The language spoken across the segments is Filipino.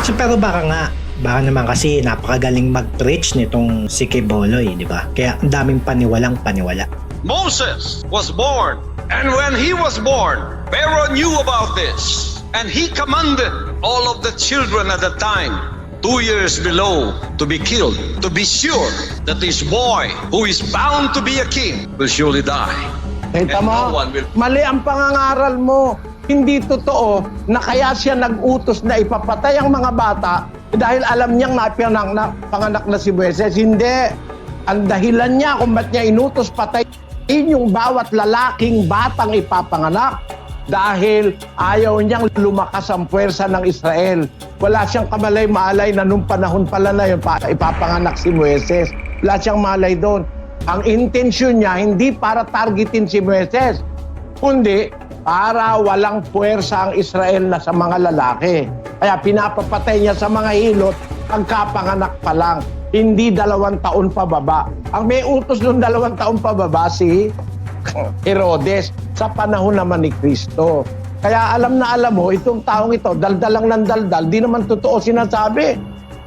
So, pero baka naman kasi napakagaling mag-preach nitong si Quiboloy, di ba? Kaya ang daming paniwalang paniwala. Moses was born, and when he was born, Pharaoh knew about this, and he commanded all of the children at the time, 2 years below, to be killed, to be sure that this boy, who is bound to be a king, will surely die. Kita And mo, no one will... mali ang pangangaral mo. Hindi totoo na kaya siya nag-utos na ipapatay ang mga bata dahil alam niyang panganak na si Moises. Hindi. Ang dahilan niya kung ba't niya inutos patayin yung bawat lalaking batang ipapanganak dahil ayaw niyang lumakas ang puwersa ng Israel. Wala siyang kamalay-maalay na nung panahon pala na yun ipapanganak si Moises. Wala siyang malay doon. Ang intensyon niya hindi para targetin si Moises, kundi para walang puwersa ang Israel na sa mga lalaki. Kaya pinapapatay niya sa mga hilot pagkapanganak pa lang. Hindi 2 taon pababa. Ang may utos ng 2 taon pababa si Herodes sa panahon naman ni Kristo. Kaya alam mo, itong taong ito, daldalang ng daldal, di naman totoo sinasabi.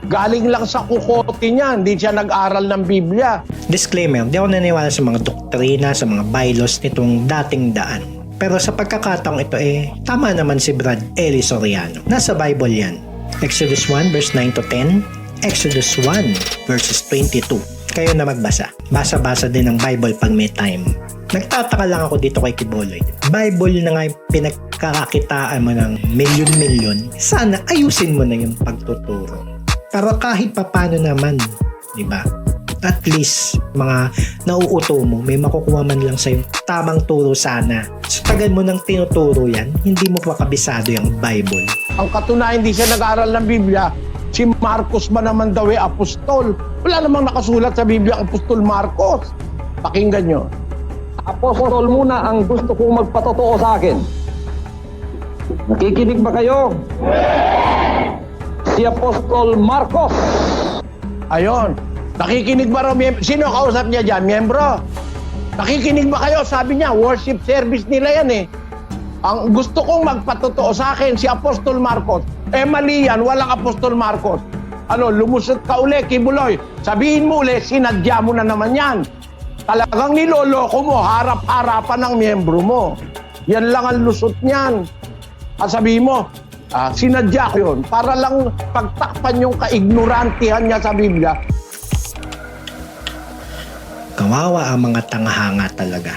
Galing lang sa kukote niya, hindi siya nag-aral ng Biblia. Disclaimer, di ako naniwala sa mga doktrina, sa mga bylaws nitong dating daan. Pero sa pagkakataong ito tama naman si Brad Eli Soriano. Nasa Bible yan. Exodus 1 verse 9 to 10, Exodus 1 verses 22. Kayo na magbasa. Basa-basa din ng Bible pag may time. Nagtataka lang ako dito kay Quiboloy. Bible na nga yung pinagkakakitaan mo ng milyon-milyon. Sana ayusin mo na yung pagtuturo. Pero kahit papano naman, di ba? At least, mga nauuto mo, may makukuha man lang sa'yo tamang turo sana. So, tagal mo nang tinuturo yan, hindi mo pa kabisado yung Bible. Ang katunayan, hindi siya nag-aral ng Biblia. Si Marcos ba naman daw apostol? Wala namang nakasulat sa Biblia ang apostol Marcos. Pakinggan nyo. Apostol muna ang gusto kong magpatotoo sa akin. Nakikinig ba kayo? Si Apostol Marcos. Ayon. Nakikinig ba raw? Sino kausap niya dyan? Miyembro? Nakikinig ba kayo? Sabi niya, worship service nila yan eh. Ang gusto kong magpatotoo sa akin, si Apostol Marcos. Mali yan, walang Apostol Marcos. Lumusot ka uli, Quiboloy. Sabihin mo uli, sinadya mo na naman yan. Talagang niloloko mo, harap-harapan ng miyembro mo. Yan lang ang lusot niyan. At sabihin mo, sinadya ko yun. Para lang pagtakpan yung kaignorantihan niya sa Biblia. Kawawa ang mga tangahanga talaga.